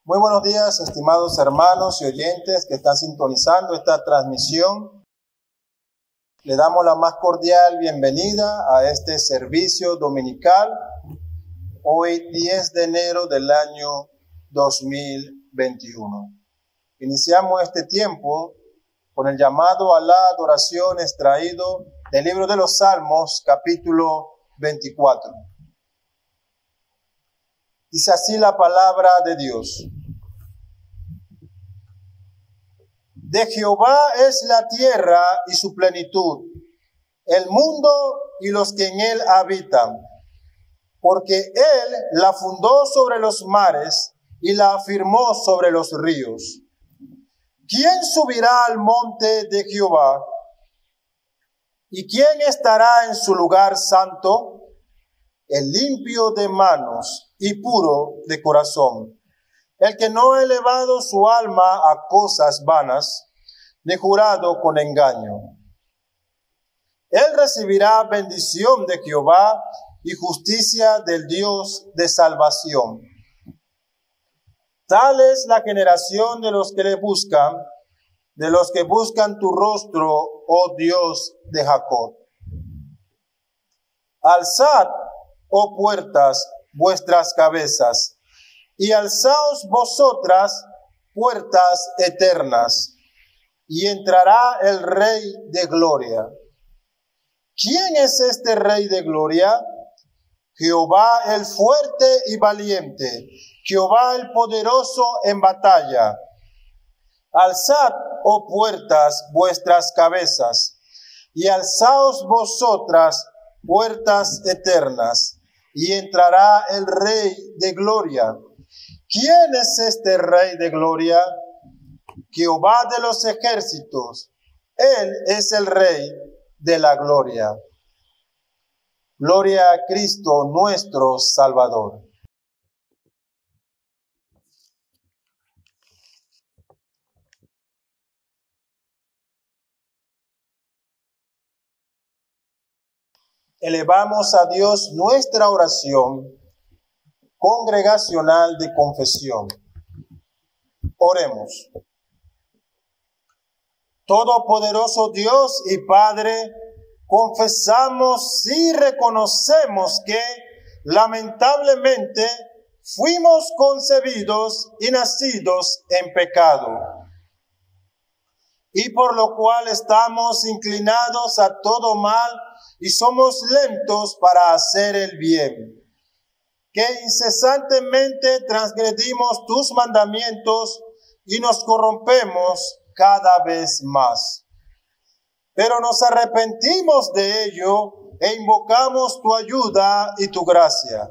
Muy buenos días, estimados hermanos y oyentes que están sintonizando esta transmisión. Le damos la más cordial bienvenida a este servicio dominical, hoy 10 de enero del año 2021. Iniciamos este tiempo con el llamado a la adoración extraído del libro de los Salmos, capítulo 24. Dice así la palabra de Dios. De Jehová es la tierra y su plenitud, el mundo y los que en él habitan, porque él la fundó sobre los mares y la afirmó sobre los ríos. ¿Quién subirá al monte de Jehová? ¿Y quién estará en su lugar santo? El limpio de manos y puro de corazón, el que no ha elevado su alma a cosas vanas, ni jurado con engaño. Él recibirá bendición de Jehová y justicia del Dios de salvación. Tal es la generación de los que le buscan, de los que buscan tu rostro, oh Dios de Jacob. Alzad, oh puertas, vuestras cabezas, y alzaos vosotras, puertas eternas, y entrará el Rey de gloria. ¿Quién es este Rey de gloria? Jehová el fuerte y valiente, Jehová el poderoso en batalla. Alzad, oh puertas, vuestras cabezas, y alzaos vosotras, puertas eternas, y entrará el Rey de gloria. ¿Quién es este Rey de gloria? Jehová de los ejércitos. Él es el Rey de la gloria. Gloria a Cristo nuestro Salvador. Elevamos a Dios nuestra oración congregacional de confesión. Oremos. Todopoderoso Dios y Padre, confesamos y reconocemos que lamentablemente fuimos concebidos y nacidos en pecado, y por lo cual estamos inclinados a todo mal y somos lentos para hacer el bien, que incesantemente transgredimos tus mandamientos y nos corrompemos cada vez más. Pero nos arrepentimos de ello e invocamos tu ayuda y tu gracia.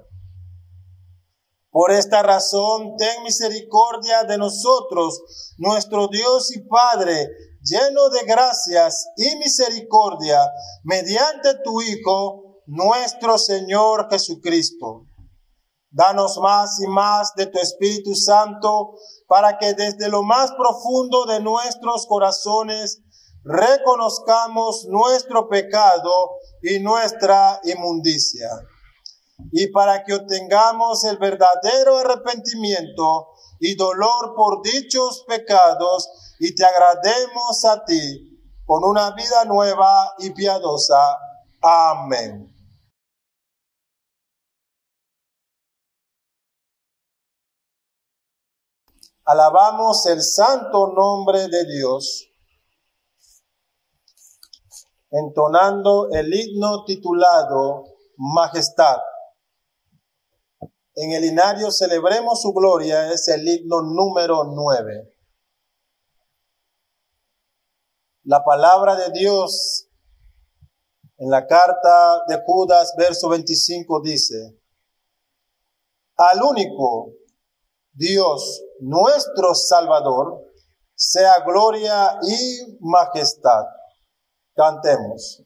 Por esta razón, ten misericordia de nosotros, nuestro Dios y Padre, lleno de gracias y misericordia, mediante tu Hijo, nuestro Señor Jesucristo. Danos más y más de tu Espíritu Santo, para que desde lo más profundo de nuestros corazones reconozcamos nuestro pecado y nuestra inmundicia, y para que obtengamos el verdadero arrepentimiento y dolor por dichos pecados, y te agrademos a ti con una vida nueva y piadosa. Amén. Alabamos el santo nombre de Dios, entonando el himno titulado Majestad. En el himnario Celebremos su gloria es el himno número 9. La palabra de Dios en la carta de Judas, verso 25, dice: al único Dios, nuestro Salvador, sea gloria y majestad. Cantemos.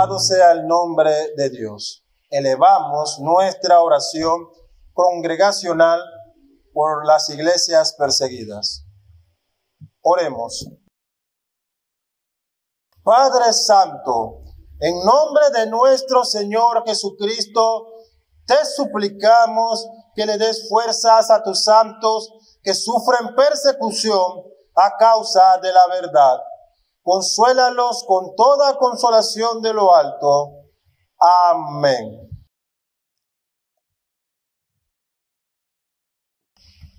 Alabado sea el nombre de Dios. Elevamos nuestra oración congregacional por las iglesias perseguidas. Oremos. Padre Santo, en nombre de nuestro Señor Jesucristo, te suplicamos que le des fuerzas a tus santos que sufren persecución a causa de la verdad. Consuélalos con toda consolación de lo alto. Amén.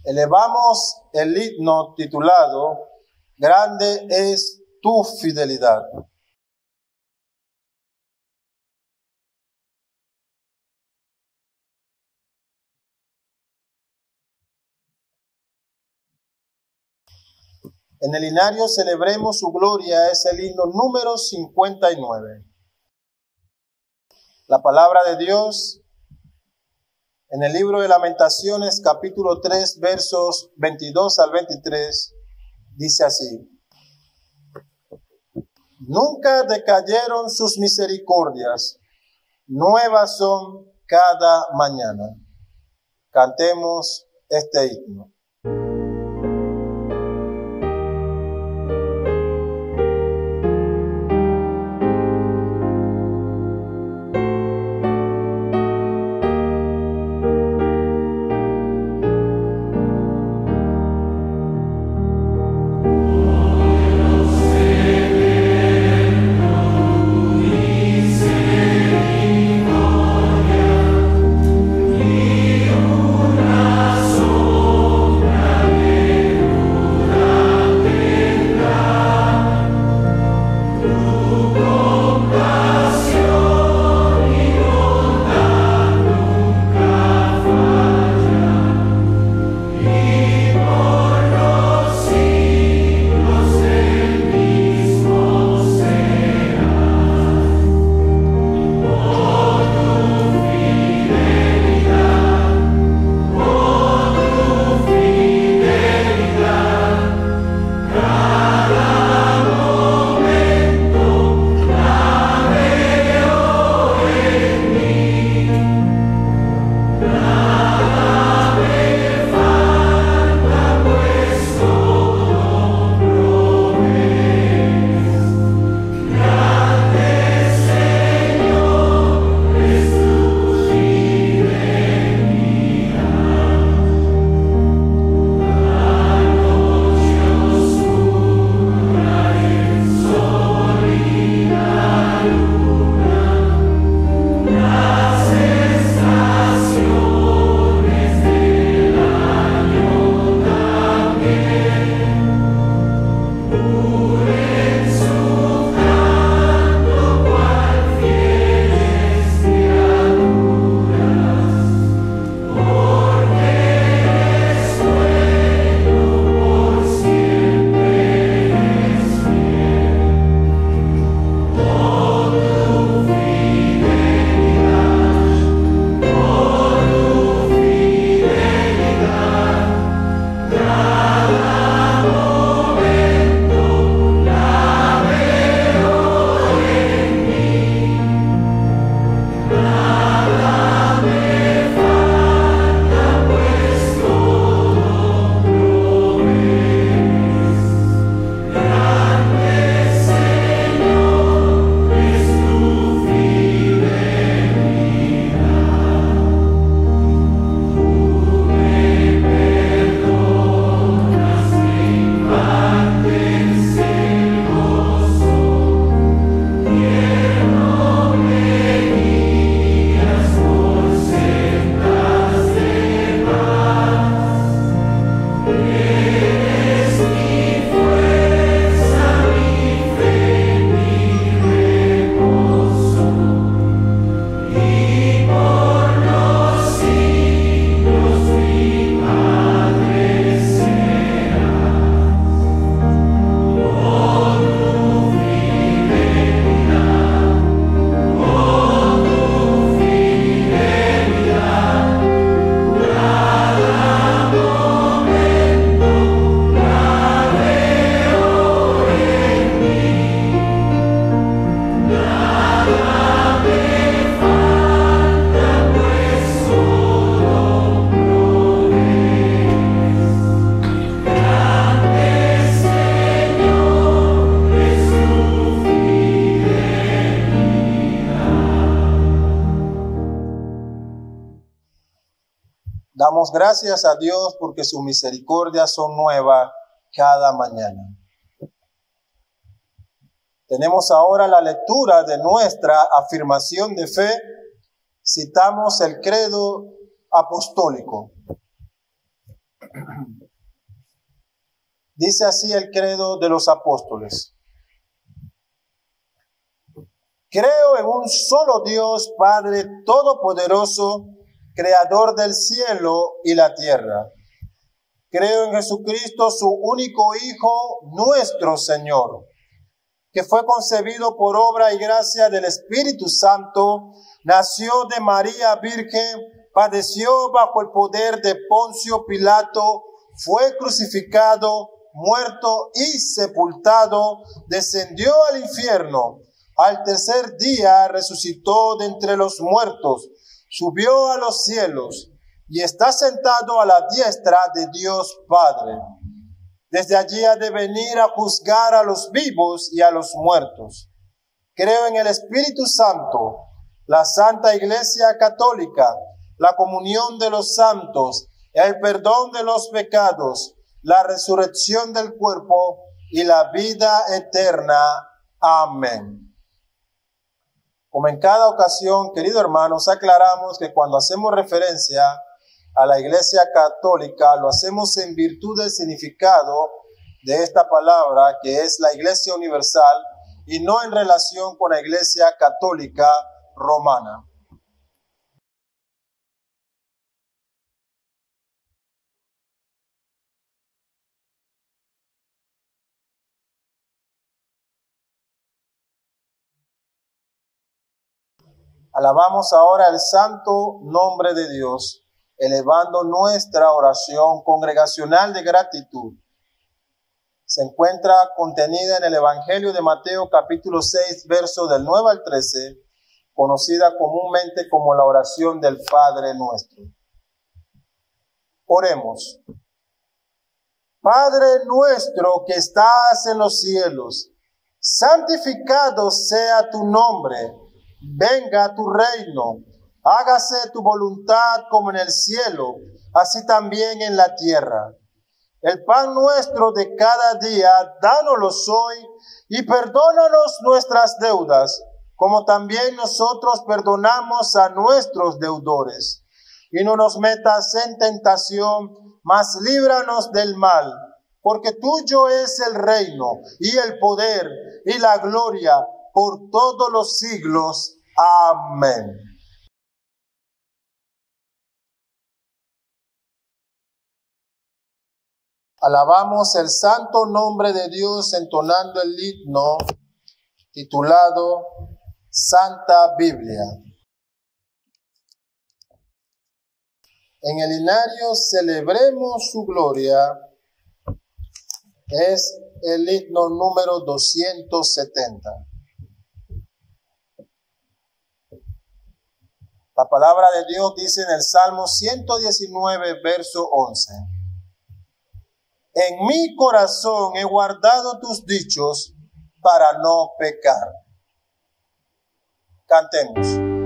Elevamos el himno titulado Grande es tu fidelidad. En el inario celebremos su gloria, es el himno número 59. La palabra de Dios en el libro de Lamentaciones, capítulo 3, versos 22 al 23, dice así: Nunca decayeron sus misericordias, nuevas son cada mañana. Cantemos este himno. Damos gracias a Dios porque sus misericordias son nuevas cada mañana. Tenemos ahora la lectura de nuestra afirmación de fe. Citamos el credo apostólico. Dice así el credo de los apóstoles. Creo en un solo Dios, Padre Todopoderoso, Creador del cielo y la tierra. Creo en Jesucristo, su único Hijo, nuestro Señor, que fue concebido por obra y gracia del Espíritu Santo, nació de María Virgen, padeció bajo el poder de Poncio Pilato, fue crucificado, muerto y sepultado, descendió al infierno. Al tercer día resucitó de entre los muertos, subió a los cielos y está sentado a la diestra de Dios Padre. Desde allí ha de venir a juzgar a los vivos y a los muertos. Creo en el Espíritu Santo, la Santa Iglesia Católica, la comunión de los santos, el perdón de los pecados, la resurrección del cuerpo y la vida eterna. Amén. Como en cada ocasión, queridos hermanos, aclaramos que cuando hacemos referencia a la Iglesia Católica, lo hacemos en virtud del significado de esta palabra, que es la Iglesia Universal, y no en relación con la Iglesia Católica Romana. Alabamos ahora el santo nombre de Dios, elevando nuestra oración congregacional de gratitud. Se encuentra contenida en el Evangelio de Mateo capítulo 6, versos del 9 al 13, conocida comúnmente como la oración del Padre Nuestro. Oremos. Padre nuestro que estás en los cielos, santificado sea tu nombre. Venga tu reino, hágase tu voluntad como en el cielo, así también en la tierra. El pan nuestro de cada día, dánoslo hoy, y perdónanos nuestras deudas, como también nosotros perdonamos a nuestros deudores. Y no nos metas en tentación, mas líbranos del mal, porque tuyo es el reino, y el poder, y la gloria, por todos los siglos. Amén. Alabamos el santo nombre de Dios entonando el himno titulado Santa Biblia. En el himnario Celebremos su gloria es el himno número 270. La palabra de Dios dice en el Salmo 119, verso 11. En mi corazón he guardado tus dichos para no pecar. Cantemos. Amen.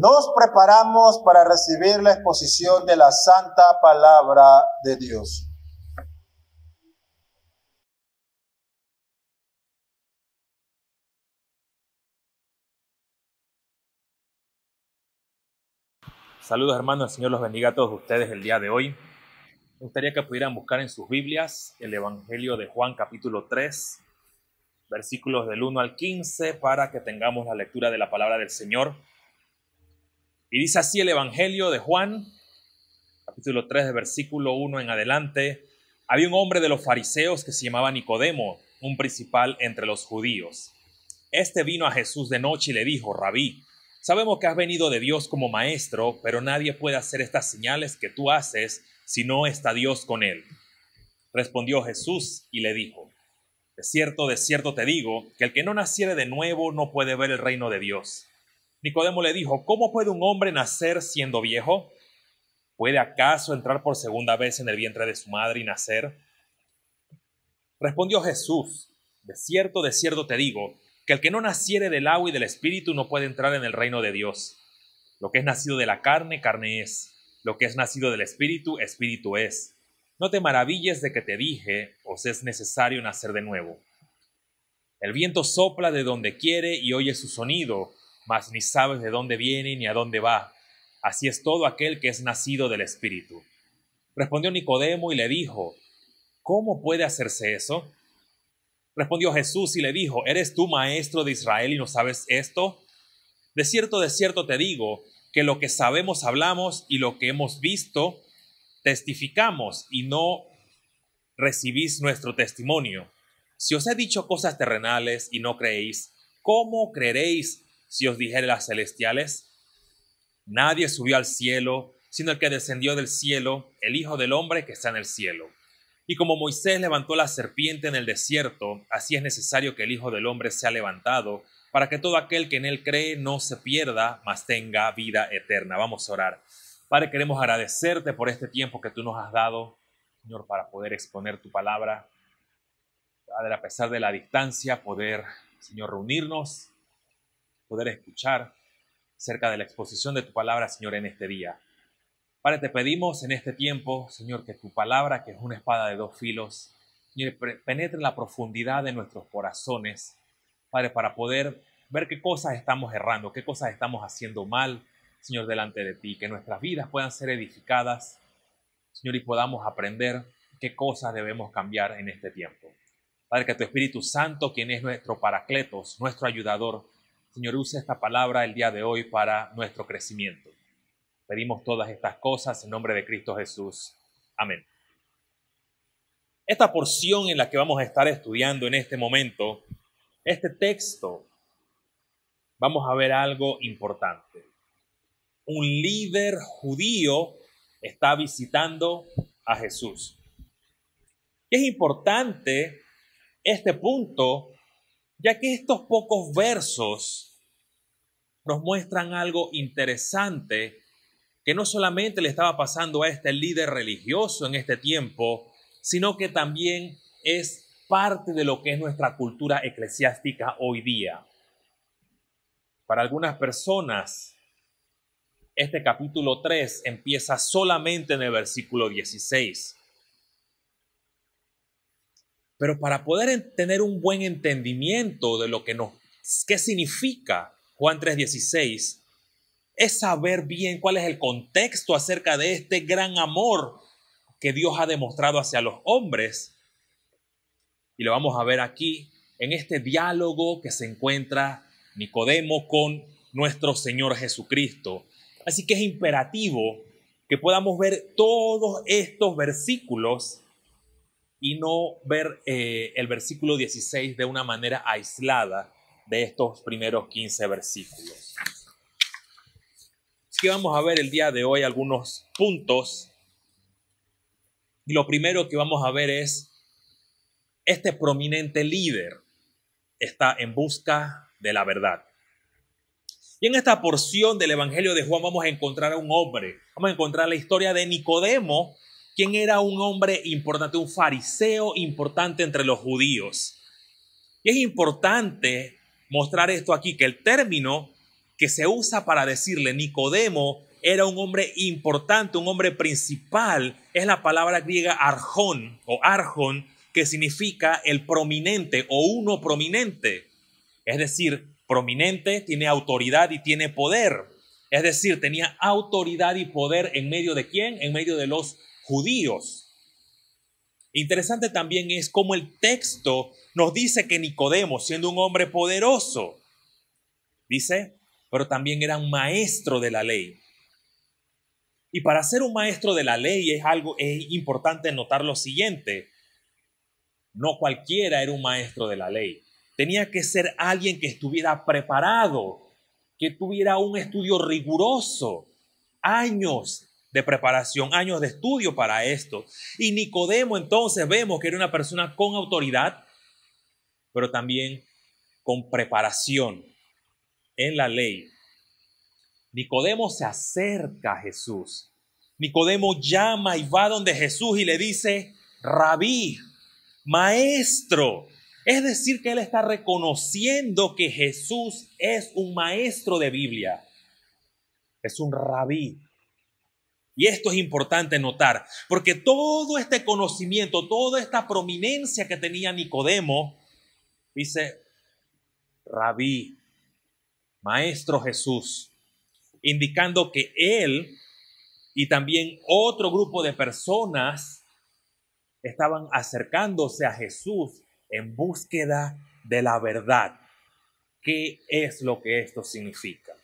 nos preparamos para recibir la exposición de la santa palabra de Dios. Saludos hermanos, el Señor los bendiga a todos ustedes el día de hoy. Me gustaría que pudieran buscar en sus Biblias el Evangelio de Juan capítulo 3, versículos del 1 al 15, para que tengamos la lectura de la palabra del Señor. Y dice así el Evangelio de Juan, capítulo 3, de versículo 1 en adelante. Había un hombre de los fariseos que se llamaba Nicodemo, un principal entre los judíos. Este vino a Jesús de noche y le dijo: Rabí, sabemos que has venido de Dios como maestro, pero nadie puede hacer estas señales que tú haces si no está Dios con él. Respondió Jesús y le dijo: de cierto te digo, que el que no naciere de nuevo no puede ver el reino de Dios. Nicodemo le dijo: ¿cómo puede un hombre nacer siendo viejo? ¿Puede acaso entrar por segunda vez en el vientre de su madre y nacer? Respondió Jesús: de cierto te digo, que el que no naciere del agua y del espíritu no puede entrar en el reino de Dios. Lo que es nacido de la carne, carne es. Lo que es nacido del espíritu, espíritu es. No te maravilles de que te dije, os es necesario nacer de nuevo. El viento sopla de donde quiere y oye su sonido, mas ni sabes de dónde viene ni a dónde va. Así es todo aquel que es nacido del espíritu. Respondió Nicodemo y le dijo: ¿cómo puede hacerse eso? Respondió Jesús y le dijo: ¿eres tú maestro de Israel y no sabes esto? De cierto te digo, que lo que sabemos hablamos y lo que hemos visto testificamos y no recibís nuestro testimonio. Si os he dicho cosas terrenales y no creéis, ¿cómo creeréis si os dijere las celestiales? Nadie subió al cielo, sino el que descendió del cielo, el Hijo del Hombre que está en el cielo. Y como Moisés levantó la serpiente en el desierto, así es necesario que el Hijo del Hombre sea levantado, para que todo aquel que en él cree no se pierda, mas tenga vida eterna. Vamos a orar. Padre, queremos agradecerte por este tiempo que tú nos has dado, Señor, para poder exponer tu palabra. Padre, a pesar de la distancia, poder, Señor, reunirnos, poder escuchar acerca de la exposición de tu palabra, Señor, en este día. Padre, te pedimos en este tiempo, Señor, que tu palabra, que es una espada de dos filos, Señor, penetre en la profundidad de nuestros corazones, Padre, para poder ver qué cosas estamos errando, qué cosas estamos haciendo mal, Señor, delante de ti, que nuestras vidas puedan ser edificadas, Señor, y podamos aprender qué cosas debemos cambiar en este tiempo. Padre, que tu Espíritu Santo, quien es nuestro paracletos, nuestro ayudador, Señor, use esta palabra el día de hoy para nuestro crecimiento. Pedimos todas estas cosas en nombre de Cristo Jesús. Amén. Esta porción en la que vamos a estar estudiando en este momento, este texto, vamos a ver algo importante. Un líder judío está visitando a Jesús. Es importante este punto, ya que estos pocos versos nos muestran algo interesante que no solamente le estaba pasando a este líder religioso en este tiempo, sino que también es parte de lo que es nuestra cultura eclesiástica hoy día. Para algunas personas, este capítulo 3 empieza solamente en el versículo 16. Pero para poder tener un buen entendimiento de lo que qué significa Juan 3:16, es saber bien cuál es el contexto acerca de este gran amor que Dios ha demostrado hacia los hombres. Y lo vamos a ver aquí en este diálogo que se encuentra Nicodemo con nuestro Señor Jesucristo. Así que es imperativo que podamos ver todos estos versículos y no ver el versículo 16 de una manera aislada de estos primeros 15 versículos. Así que vamos a ver el día de hoy algunos puntos. Y lo primero que vamos a ver es: este prominente líder está en busca de la verdad. Y en esta porción del Evangelio de Juan vamos a encontrar a un hombre. Vamos a encontrar la historia de Nicodemo, quien era un hombre importante, un fariseo importante entre los judíos. Y es importante mostrar esto aquí, que el término que se usa para decirle Nicodemo era un hombre importante, un hombre principal, es la palabra griega arjón o arjón, que significa el prominente o uno prominente. Es decir, prominente tiene autoridad y tiene poder. Es decir, tenía autoridad y poder en medio de ¿quién? En medio de los judíos. Interesante también es cómo el texto nos dice que Nicodemo, siendo un hombre poderoso, dice, pero también era un maestro de la ley. Y para ser un maestro de la ley es importante notar lo siguiente. No cualquiera era un maestro de la ley. Tenía que ser alguien que estuviera preparado, que tuviera un estudio riguroso, años de preparación, años de estudio para esto. Y Nicodemo entonces vemos que era una persona con autoridad, pero también con preparación en la ley. Nicodemo se acerca a Jesús. Nicodemo llama y va donde Jesús y le dice, Rabí, maestro. Es decir, que él está reconociendo que Jesús es un maestro de Biblia. Es un rabí. Y esto es importante notar, porque todo este conocimiento, toda esta prominencia que tenía Nicodemo, dice, Rabí, Maestro Jesús, indicando que él y también otro grupo de personas estaban acercándose a Jesús en búsqueda de la verdad. ¿Qué es lo que esto significa?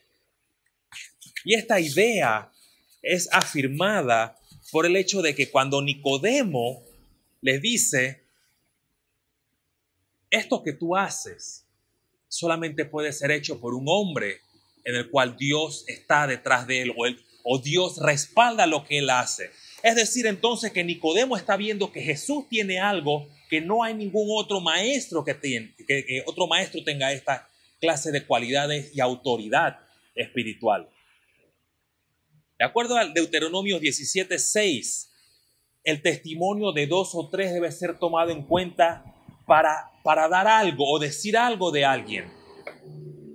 Y esta idea es afirmada por el hecho de que cuando Nicodemo les dice, esto que tú haces solamente puede ser hecho por un hombre en el cual Dios está detrás de él o Dios respalda lo que él hace. Es decir, entonces que Nicodemo está viendo que Jesús tiene algo que no hay ningún otro maestro que otro maestro tenga esta clase de cualidades y autoridad espiritual. De acuerdo al Deuteronomio 17:6, el testimonio de 2 o 3 debe ser tomado en cuenta para dar algo o decir algo de alguien.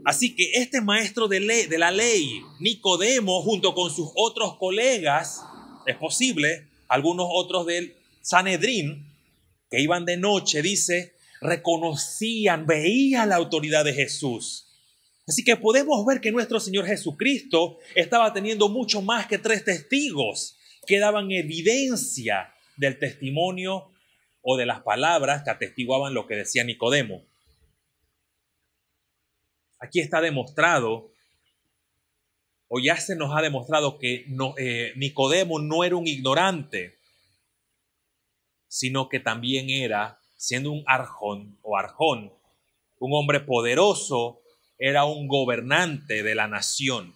Así que este maestro de la ley, Nicodemo, junto con sus otros colegas, es posible, algunos otros del Sanedrín, que iban de noche, dice, reconocían, veían la autoridad de Jesús. Así que podemos ver que nuestro Señor Jesucristo estaba teniendo mucho más que 3 testigos que daban evidencia del testimonio o de las palabras que atestiguaban lo que decía Nicodemo. Aquí está demostrado, o ya se nos ha demostrado que Nicodemo no era un ignorante, sino que también era, siendo un arjón, un hombre poderoso, era un gobernante de la nación.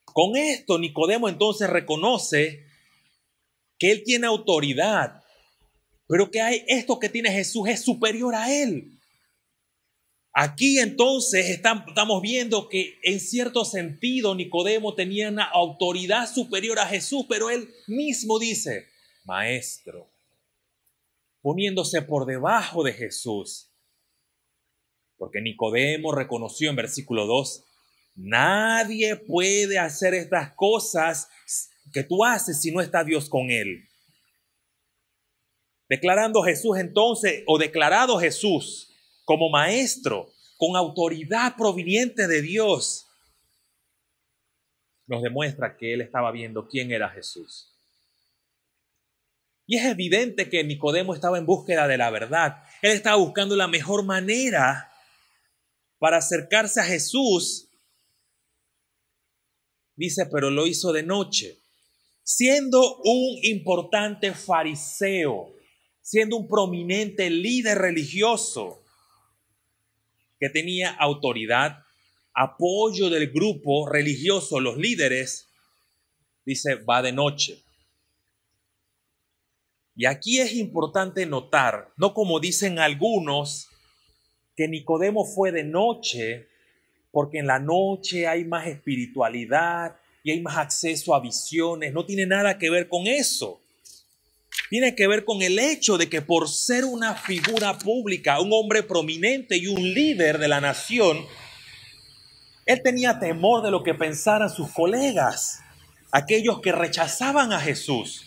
Con esto, Nicodemo entonces reconoce que él tiene autoridad, pero que esto que tiene Jesús es superior a él. Aquí entonces estamos viendo que en cierto sentido Nicodemo tenía una autoridad superior a Jesús, pero él mismo dice, maestro, poniéndose por debajo de Jesús. Porque Nicodemo reconoció en versículo 2, nadie puede hacer estas cosas que tú haces si no está Dios con él. Declarado Jesús como maestro, con autoridad proveniente de Dios, nos demuestra que él estaba viendo quién era Jesús. Y es evidente que Nicodemo estaba en búsqueda de la verdad. Él estaba buscando la mejor manera para acercarse a Jesús. Dice, pero lo hizo de noche, siendo un importante fariseo, siendo un prominente líder religioso que tenía autoridad, apoyo del grupo religioso, los líderes, dice, va de noche. Y aquí es importante notar, no como dicen algunos, que Nicodemo fue de noche, porque en la noche hay más espiritualidad y hay más acceso a visiones. No tiene nada que ver con eso. Tiene que ver con el hecho de que por ser una figura pública, un hombre prominente y un líder de la nación, Él tenía temor de lo que pensaran sus colegas, aquellos que rechazaban a Jesús.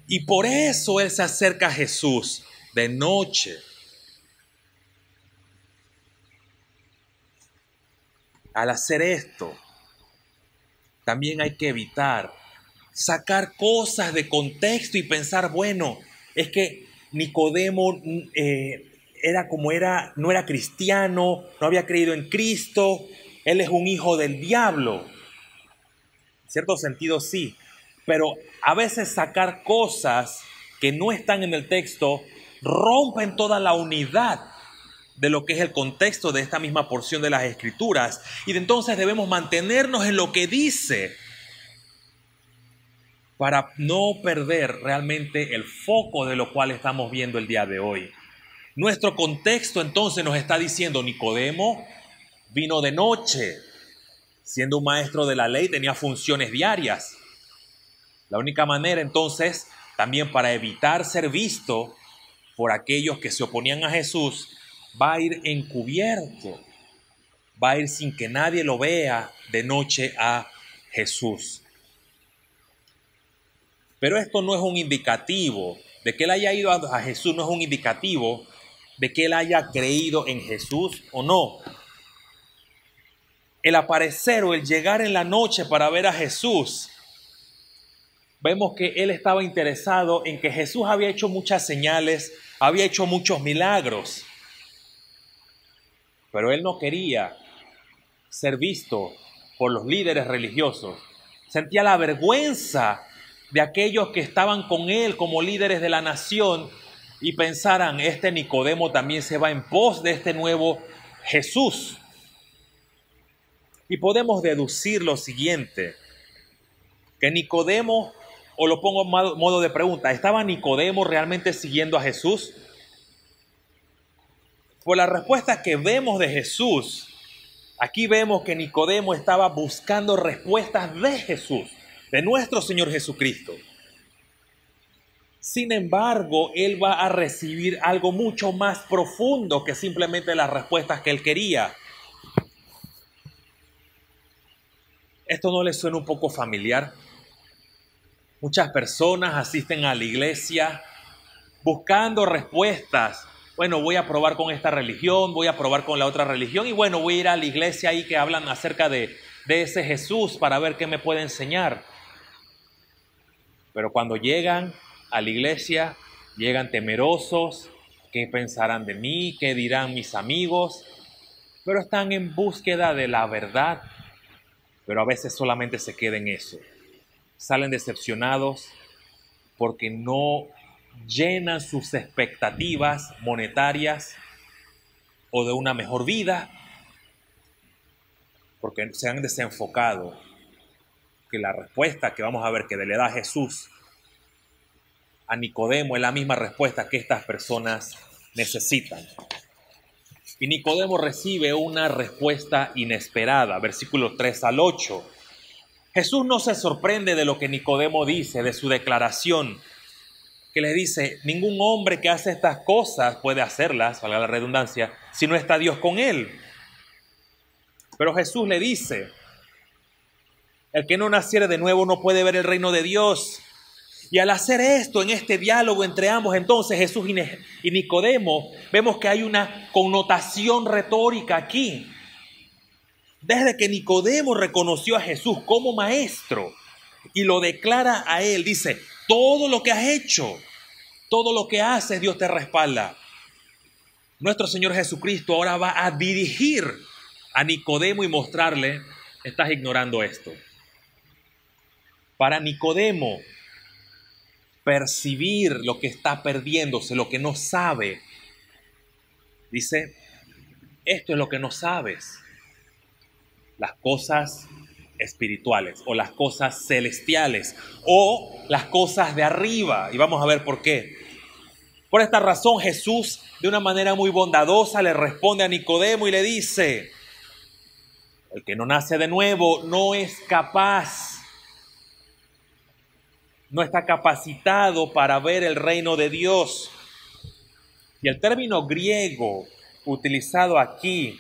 Y por eso él se acerca a Jesús de noche. Al hacer esto, también hay que evitar sacar cosas de contexto y pensar, bueno, es que Nicodemo no era cristiano, no había creído en Cristo, él es un hijo del diablo. En cierto sentido sí, pero a veces sacar cosas que no están en el texto rompen toda la unidad de lo que es el contexto de esta misma porción de las Escrituras, y de entonces debemos mantenernos en lo que dice para no perder realmente el foco de lo cual estamos viendo el día de hoy. Nuestro contexto entonces nos está diciendo: Nicodemo vino de noche, siendo un maestro de la ley tenía funciones diarias. La única manera entonces, también para evitar ser visto por aquellos que se oponían a Jesús, va a ir encubierto, va a ir sin que nadie lo vea de noche a Jesús. Pero esto no es un indicativo de que él haya ido a Jesús, no es un indicativo de que él haya creído en Jesús o no. El aparecer o el llegar en la noche para ver a Jesús, vemos que él estaba interesado en que Jesús había hecho muchas señales, había hecho muchos milagros, pero él no quería ser visto por los líderes religiosos. Sentía la vergüenza de aquellos que estaban con él como líderes de la nación y pensaran: este Nicodemo también se va en pos de este nuevo Jesús. Y podemos deducir lo siguiente, que Nicodemo, o lo pongo en modo de pregunta, ¿estaba Nicodemo realmente siguiendo a Jesús? Por la respuesta que vemos de Jesús, aquí vemos que Nicodemo estaba buscando respuestas de Jesús, de nuestro Señor Jesucristo. Sin embargo, él va a recibir algo mucho más profundo que simplemente las respuestas que él quería. ¿Esto no les suena un poco familiar? Muchas personas asisten a la iglesia buscando respuestas. Bueno, voy a probar con esta religión, voy a probar con la otra religión y bueno, voy a ir a la iglesia ahí que hablan acerca de ese Jesús para ver qué me puede enseñar. Pero cuando llegan a la iglesia, llegan temerosos, ¿qué pensarán de mí? ¿Qué dirán mis amigos? Pero están en búsqueda de la verdad, pero a veces solamente se queda en eso. Salen decepcionados porque no llenan sus expectativas monetarias o de una mejor vida, porque se han desenfocado que la respuesta que vamos a ver que le da Jesús a Nicodemo es la misma respuesta que estas personas necesitan. Y Nicodemo recibe una respuesta inesperada, versículos 3 al 8. Jesús no se sorprende de lo que Nicodemo dice, de su declaración, que le dice: ningún hombre que hace estas cosas puede hacerlas, valga la redundancia, si no está Dios con él. Pero Jesús le dice: el que no naciere de nuevo no puede ver el reino de Dios. Y al hacer esto, en este diálogo entre ambos, entonces Jesús y Nicodemo, vemos que hay una connotación retórica aquí. Desde que Nicodemo reconoció a Jesús como maestro y lo declara a él, dice: todo lo que has hecho, todo lo que haces, Dios te respalda. Nuestro Señor Jesucristo ahora va a dirigir a Nicodemo y mostrarle: estás ignorando esto. Para Nicodemo, percibir lo que está perdiéndose, lo que no sabe, dice: esto es lo que no sabes. Las cosas espirituales o las cosas celestiales o las cosas de arriba. Y vamos a ver por qué. Por esta razón Jesús, de una manera muy bondadosa, le responde a Nicodemo y le dice: el que no nace de nuevo no es capaz, no está capacitado para ver el reino de Dios. Y el término griego utilizado aquí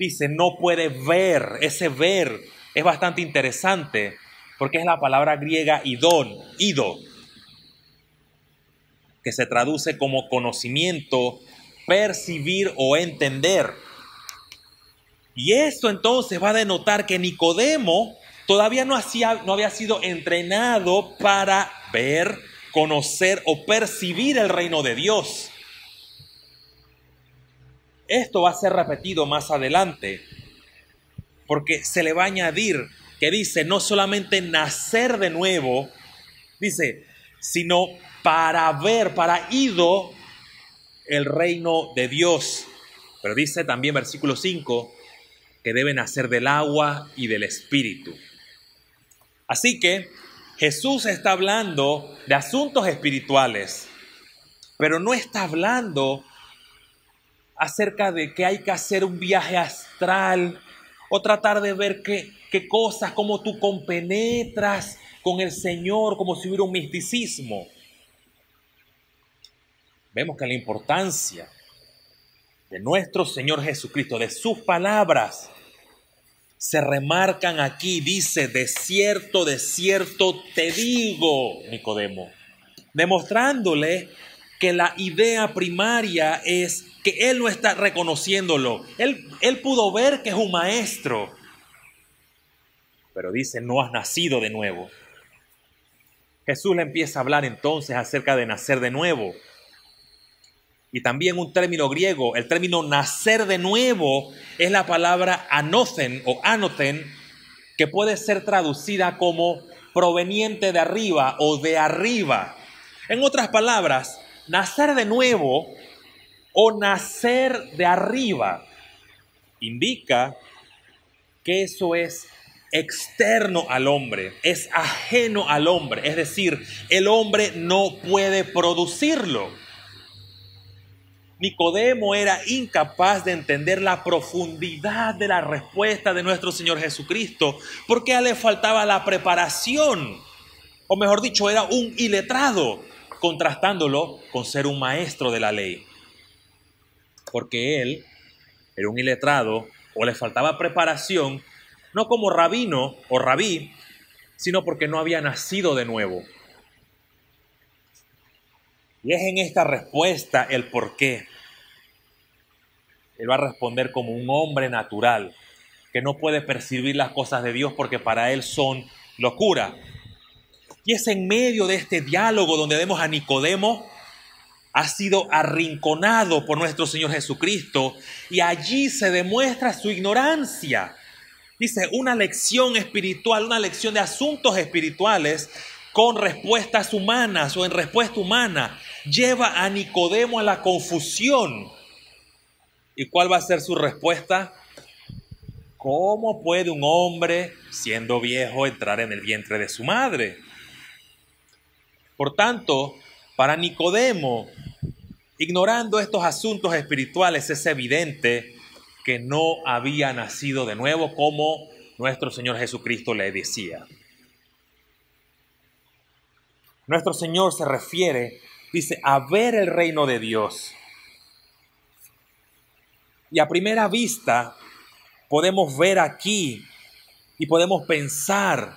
dice, no puede ver. Ese ver es bastante interesante porque es la palabra griega ido, que se traduce como conocimiento, percibir o entender. Y esto entonces va a denotar que Nicodemo todavía no había sido entrenado para ver, conocer o percibir el reino de Dios. Esto va a ser repetido más adelante, porque se le va a añadir que dice no solamente nacer de nuevo, dice, sino para ver, para ido el reino de Dios. Pero dice también versículo 5 que debe nacer del agua y del espíritu. Así que Jesús está hablando de asuntos espirituales, pero no está hablando acerca de que hay que hacer un viaje astral o tratar de ver qué cosas, cómo tú compenetras con el Señor, como si hubiera un misticismo. Vemos que la importancia de nuestro Señor Jesucristo, de sus palabras, se remarcan aquí. Dice, de cierto te digo, Nicodemo, demostrándole que la idea primaria es que él no está reconociéndolo. Él pudo ver que es un maestro, pero dice, no has nacido de nuevo. Jesús le empieza a hablar entonces acerca de nacer de nuevo. Y también un término griego, el término nacer de nuevo, es la palabra anothen o anoten, que puede ser traducida como proveniente de arriba o de arriba. En otras palabras, nacer de nuevo o nacer de arriba indica que eso es externo al hombre, es ajeno al hombre, es decir, el hombre no puede producirlo. Nicodemo era incapaz de entender la profundidad de la respuesta de nuestro Señor Jesucristo, porque a él le faltaba la preparación, o mejor dicho, era un iletrado, contrastándolo con ser un maestro de la ley. Porque él era un iletrado, o le faltaba preparación, no como rabino o rabí, sino porque no había nacido de nuevo. Y es en esta respuesta el por qué. Él va a responder como un hombre natural, que no puede percibir las cosas de Dios porque para él son locura. Y es en medio de este diálogo donde vemos a Nicodemo, ha sido arrinconado por nuestro Señor Jesucristo y allí se demuestra su ignorancia. Dice, una lección espiritual, una lección de asuntos espirituales con respuestas humanas o en respuesta humana, lleva a Nicodemo a la confusión. ¿Y cuál va a ser su respuesta? ¿Cómo puede un hombre, siendo viejo, entrar en el vientre de su madre? Por tanto, para Nicodemo, ignorando estos asuntos espirituales, es evidente que no había nacido de nuevo, como nuestro Señor Jesucristo le decía. Nuestro Señor se refiere, dice, a ver el reino de Dios. Y a primera vista podemos ver aquí y podemos pensar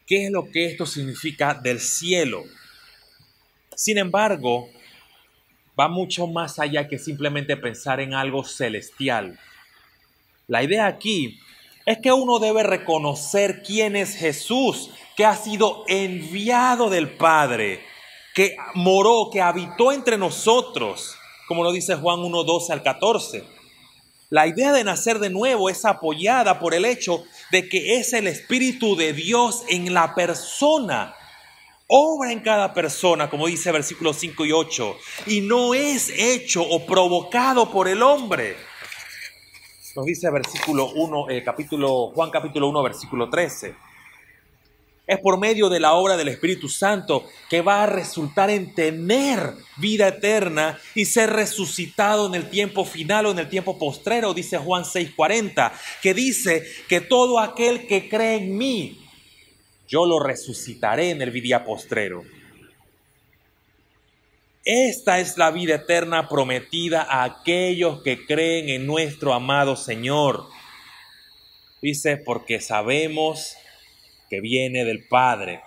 qué es lo que esto significa del cielo. Sin embargo, va mucho más allá que simplemente pensar en algo celestial. La idea aquí es que uno debe reconocer quién es Jesús, que ha sido enviado del Padre, que moró, que habitó entre nosotros, como lo dice Juan 1:12 al 14. La idea de nacer de nuevo es apoyada por el hecho de que es el Espíritu de Dios en la persona. Obra en cada persona, como dice versículos 5 y 8, y no es hecho o provocado por el hombre. Nos dice Juan capítulo 1, versículo 13. Es por medio de la obra del Espíritu Santo que va a resultar en tener vida eterna y ser resucitado en el tiempo final o en el tiempo postrero, dice Juan 6:40, que dice que todo aquel que cree en mí, yo lo resucitaré en el día postrero. Esta es la vida eterna prometida a aquellos que creen en nuestro amado Señor. Dice, porque sabemos que viene del Padre.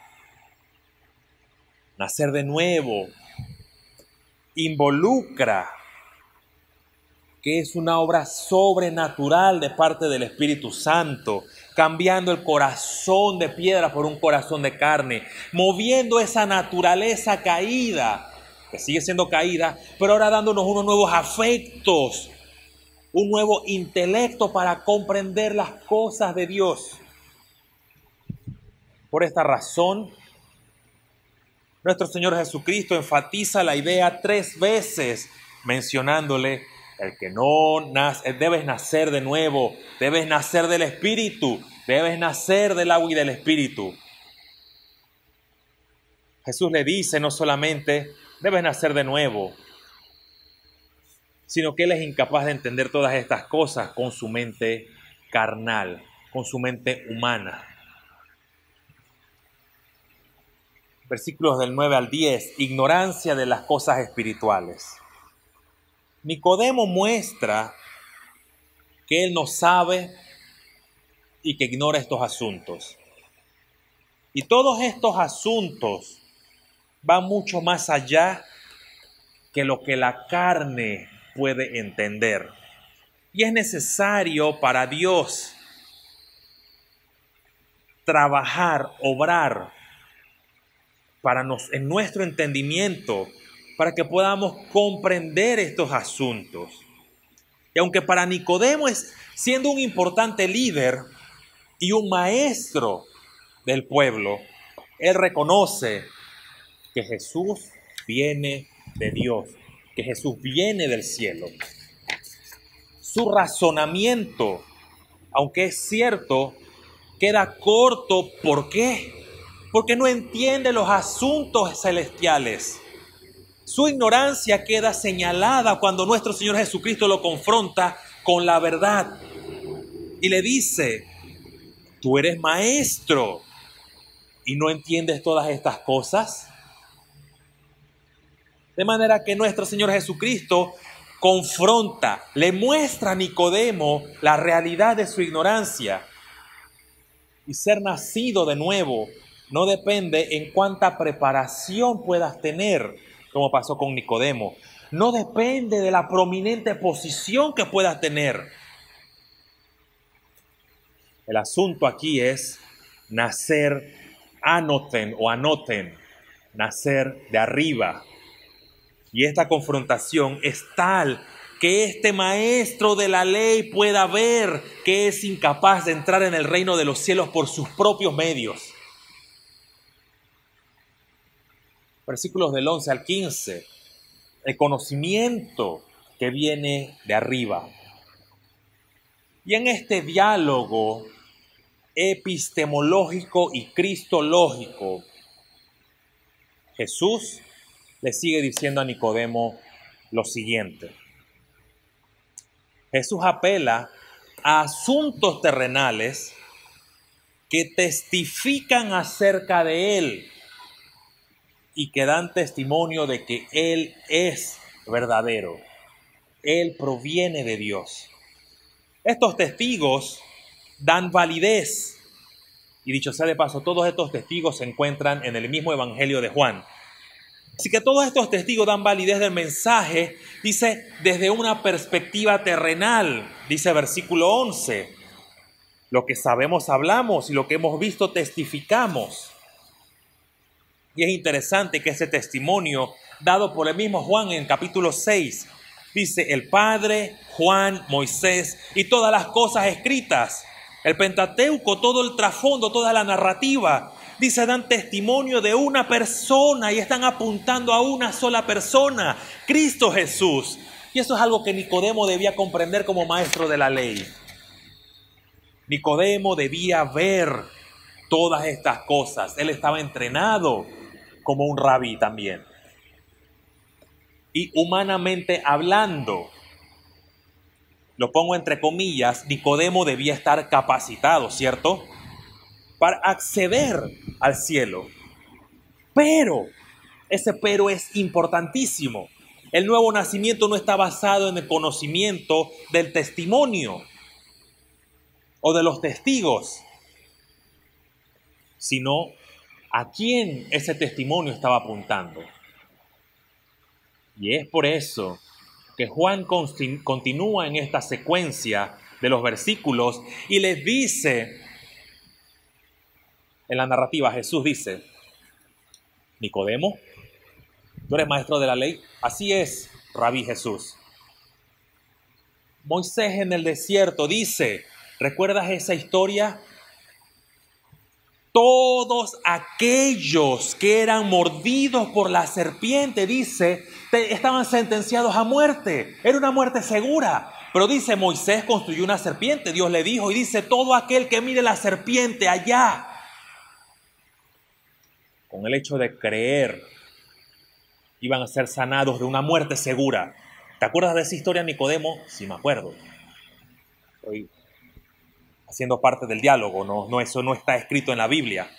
Nacer de nuevo involucra que es una obra sobrenatural de parte del Espíritu Santo, cambiando el corazón de piedra por un corazón de carne, moviendo esa naturaleza caída, que sigue siendo caída, pero ahora dándonos unos nuevos afectos, un nuevo intelecto para comprender las cosas de Dios. Por esta razón, nuestro Señor Jesucristo enfatiza la idea 3 veces, mencionándole: el que no nace, debes nacer de nuevo, debes nacer del Espíritu, debes nacer del agua y del Espíritu. Jesús le dice no solamente debes nacer de nuevo, sino que él es incapaz de entender todas estas cosas con su mente carnal, con su mente humana. Versículos del 9 al 10, ignorancia de las cosas espirituales. Nicodemo muestra que él no sabe y que ignora estos asuntos. Y todos estos asuntos van mucho más allá que lo que la carne puede entender. Y es necesario para Dios trabajar, obrar en nuestro entendimiento, para que podamos comprender estos asuntos. Y aunque para Nicodemo, siendo un importante líder y un maestro del pueblo, él reconoce que Jesús viene de Dios, que Jesús viene del cielo. Su razonamiento, aunque es cierto, queda corto. ¿Por qué? Porque no entiende los asuntos celestiales. Su ignorancia queda señalada cuando nuestro Señor Jesucristo lo confronta con la verdad y le dice: tú eres maestro y no entiendes todas estas cosas. De manera que nuestro Señor Jesucristo confronta, le muestra a Nicodemo la realidad de su ignorancia. Y ser nacido de nuevo no depende en cuánta preparación puedas tener, como pasó con Nicodemo. No depende de la prominente posición que puedas tener. El asunto aquí es nacer anoten, nacer de arriba. Y esta confrontación es tal que este maestro de la ley pueda ver que es incapaz de entrar en el reino de los cielos por sus propios medios. Versículos del 11 al 15. El conocimiento que viene de arriba. Y en este diálogo epistemológico y cristológico, Jesús le sigue diciendo a Nicodemo lo siguiente. Jesús apela a asuntos terrenales que testifican acerca de él y que dan testimonio de que él es verdadero. Él proviene de Dios. Estos testigos dan validez. Y dicho sea de paso, todos estos testigos se encuentran en el mismo Evangelio de Juan. Así que todos estos testigos dan validez del mensaje, dice, desde una perspectiva terrenal, dice versículo 11. Lo que sabemos hablamos y lo que hemos visto testificamos. Y es interesante que ese testimonio dado por el mismo Juan en capítulo 6, dice el Padre, Juan, Moisés y todas las cosas escritas, el Pentateuco, todo el trasfondo, toda la narrativa, dice, dan testimonio de una persona y están apuntando a una sola persona, Cristo Jesús. Y eso es algo que Nicodemo debía comprender como maestro de la ley. Nicodemo debía ver todas estas cosas. Él estaba entrenado como un rabí también. Y humanamente hablando, lo pongo entre comillas, Nicodemo debía estar capacitado, ¿cierto?, para acceder al cielo. Pero Ese pero es importantísimo. El nuevo nacimiento no está basado en el conocimiento del testimonio o de los testigos, sino a quién ese testimonio estaba apuntando. Y es por eso que Juan continúa en esta secuencia de los versículos y les dice, en la narrativa Jesús dice: Nicodemo, ¿tú eres maestro de la ley? Así es, Rabí Jesús. Moisés en el desierto dice, ¿recuerdas esa historia? Todos aquellos que eran mordidos por la serpiente, dice, estaban sentenciados a muerte. Era una muerte segura. Pero dice, Moisés construyó una serpiente. Dios le dijo y dice, todo aquel que mire la serpiente allá, con el hecho de creer, iban a ser sanados de una muerte segura. ¿Te acuerdas de esa historia, Nicodemo? Sí, me acuerdo. Estoy haciendo parte del diálogo, no, eso no está escrito en la Biblia.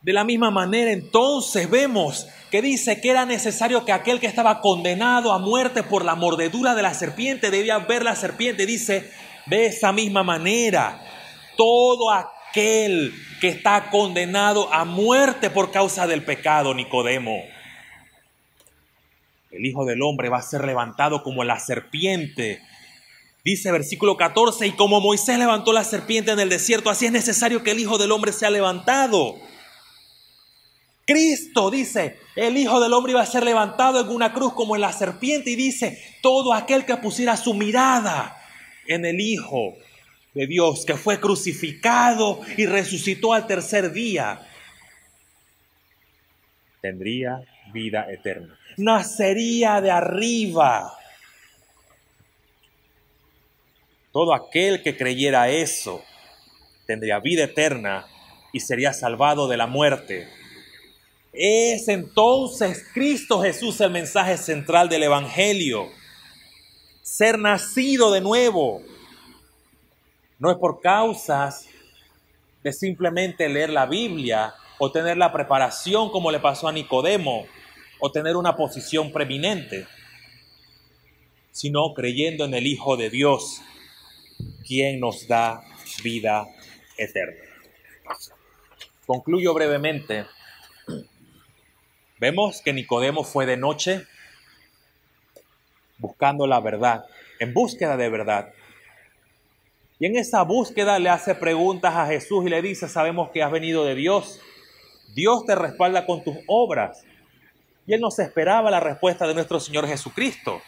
De la misma manera, entonces, vemos que dice que era necesario que aquel que estaba condenado a muerte por la mordedura de la serpiente debía ver la serpiente. Dice, de esa misma manera, todo aquel que está condenado a muerte por causa del pecado, Nicodemo, el Hijo del Hombre va a ser levantado como la serpiente. Dice versículo 14, y como Moisés levantó la serpiente en el desierto, así es necesario que el Hijo del Hombre sea levantado. Cristo, dice, el Hijo del Hombre iba a ser levantado en una cruz como en la serpiente, y dice, todo aquel que pusiera su mirada en el Hijo de Dios, que fue crucificado y resucitó al tercer día, tendría vida eterna. Nacería de arriba. Todo aquel que creyera eso tendría vida eterna y sería salvado de la muerte. Es entonces Cristo Jesús el mensaje central del Evangelio. Ser nacido de nuevo no es por causas de simplemente leer la Biblia o tener la preparación como le pasó a Nicodemo o tener una posición preeminente, sino creyendo en el Hijo de Dios, quien nos da vida eterna. Concluyo brevemente. Vemos que Nicodemo fue de noche buscando la verdad, en búsqueda de verdad. Y en esa búsqueda le hace preguntas a Jesús y le dice, sabemos que has venido de Dios. Dios te respalda con tus obras. Y él no se esperaba la respuesta de nuestro Señor Jesucristo.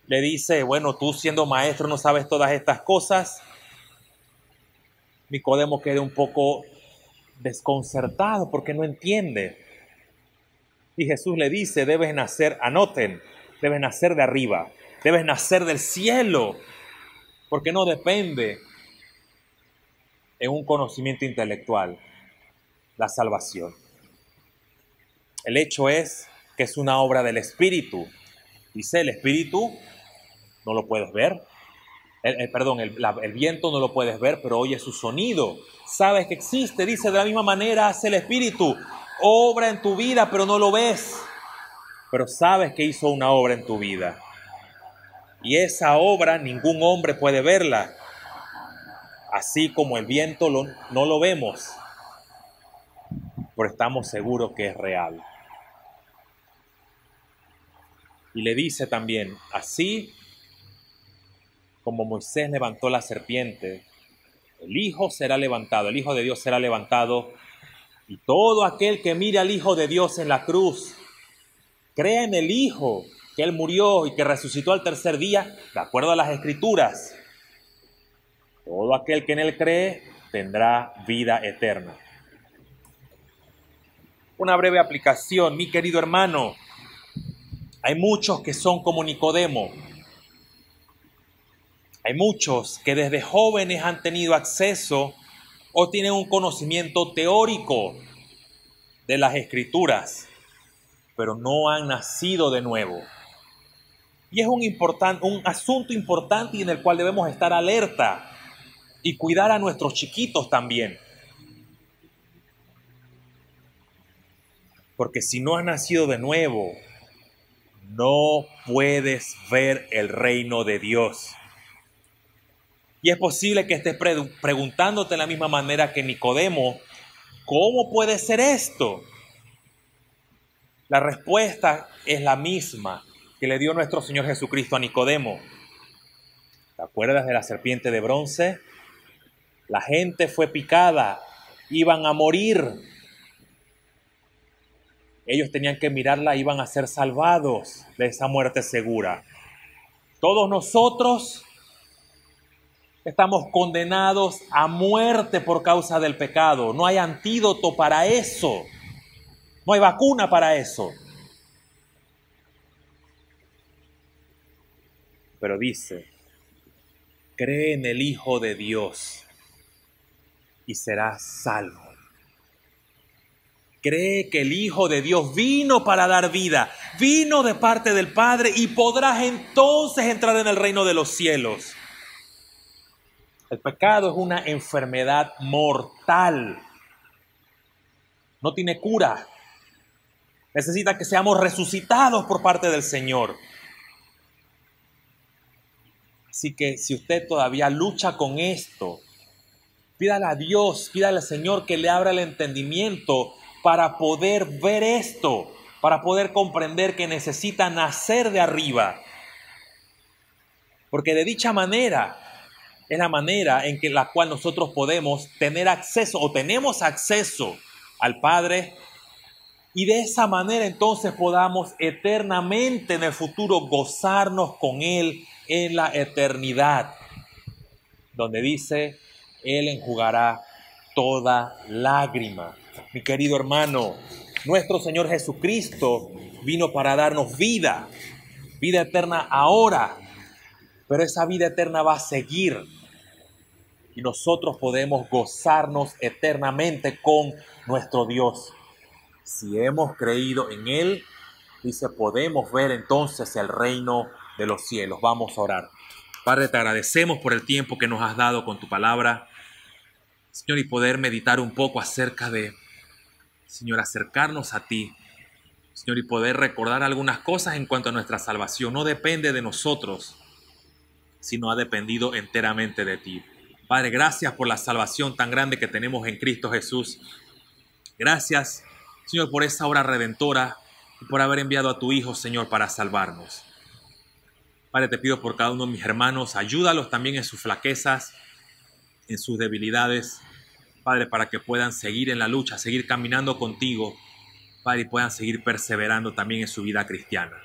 Le dice, bueno, tú siendo maestro no sabes todas estas cosas. Nicodemo queda un poco desconcertado porque no entiende. Y Jesús le dice, debes nacer, anoten, debes nacer de arriba, debes nacer del cielo, porque no depende en un conocimiento intelectual la salvación. El hecho es que es una obra del Espíritu. Dice, el Espíritu no lo puedes ver. El viento no lo puedes ver, pero oyes su sonido. Sabes que existe. Dice, de la misma manera hace el Espíritu. Obra en tu vida, pero no lo ves. Pero sabes que hizo una obra en tu vida. Y esa obra ningún hombre puede verla. Así como el viento no lo vemos, pero estamos seguros que es real. Y le dice también, así como Moisés levantó la serpiente, el Hijo será levantado, el Hijo de Dios será levantado, y todo aquel que mire al Hijo de Dios en la cruz, crea en el Hijo, que Él murió y que resucitó al tercer día, de acuerdo a las Escrituras, todo aquel que en Él cree tendrá vida eterna. Una breve aplicación, mi querido hermano. Hay muchos que son como Nicodemo. Hay muchos que desde jóvenes han tenido acceso o tienen un conocimiento teórico de las Escrituras, pero no han nacido de nuevo. Y es un asunto importante y en el cual debemos estar alerta y cuidar a nuestros chiquitos también. Porque si no has nacido de nuevo, no puedes ver el reino de Dios. Y es posible que estés preguntándote de la misma manera que Nicodemo, ¿cómo puede ser esto? La respuesta es la misma que le dio nuestro Señor Jesucristo a Nicodemo. ¿Te acuerdas de la serpiente de bronce? La gente fue picada, iban a morir. Ellos tenían que mirarla, iban a ser salvados de esa muerte segura. Todos nosotros estamos condenados a muerte por causa del pecado. No hay antídoto para eso. No hay vacuna para eso. Pero dice, cree en el Hijo de Dios y serás salvo. Cree que el Hijo de Dios vino para dar vida, vino de parte del Padre y podrás entonces entrar en el reino de los cielos. El pecado es una enfermedad mortal. No tiene cura. Necesita que seamos resucitados por parte del Señor. Así que si usted todavía lucha con esto, pídale a Dios, pídale al Señor que le abra el entendimiento para poder ver esto, para poder comprender que necesita nacer de arriba. Porque de dicha manera es la manera en que la cual nosotros podemos tener acceso o tenemos acceso al Padre y de esa manera entonces podamos eternamente en el futuro gozarnos con Él en la eternidad, donde dice, Él enjugará toda lágrima. Mi querido hermano, nuestro Señor Jesucristo vino para darnos vida, vida eterna ahora, pero esa vida eterna va a seguir y nosotros podemos gozarnos eternamente con nuestro Dios. Si hemos creído en Él, dice, podemos ver entonces el reino de los cielos. Vamos a orar. Padre, te agradecemos por el tiempo que nos has dado con tu palabra, Señor, y poder meditar un poco acerca de, Señor, acercarnos a ti, Señor, y poder recordar algunas cosas en cuanto a nuestra salvación. No depende de nosotros, sino ha dependido enteramente de ti. Padre, gracias por la salvación tan grande que tenemos en Cristo Jesús. Gracias, Señor, por esa obra redentora y por haber enviado a tu Hijo, Señor, para salvarnos. Padre, te pido por cada uno de mis hermanos, ayúdalos también en sus flaquezas, en sus debilidades, Padre, para que puedan seguir en la lucha, seguir caminando contigo, Padre, y puedan seguir perseverando también en su vida cristiana.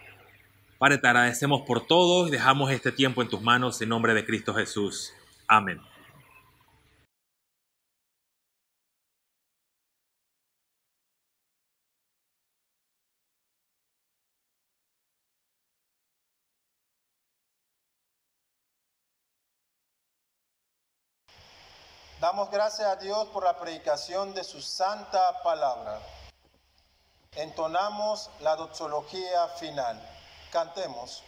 Padre, te agradecemos por todo y dejamos este tiempo en tus manos en nombre de Cristo Jesús. Amén. Damos gracias a Dios por la predicación de su santa palabra. Entonamos la doxología final. Cantemos.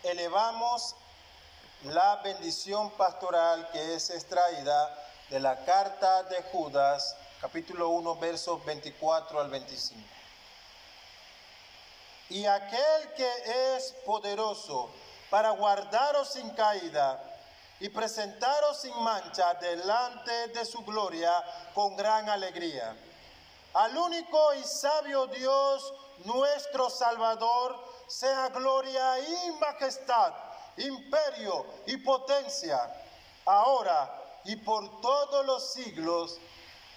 Elevamos la bendición pastoral que es extraída de la carta de Judas, capítulo 1, versos 24 al 25. Y aquel que es poderoso para guardaros sin caída y presentaros sin mancha delante de su gloria con gran alegría. Al único y sabio Dios, nuestro Salvador, sea gloria y majestad, imperio y potencia, ahora y por todos los siglos.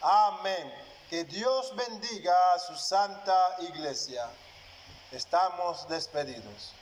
Amén. Que Dios bendiga a su santa iglesia. Estamos despedidos.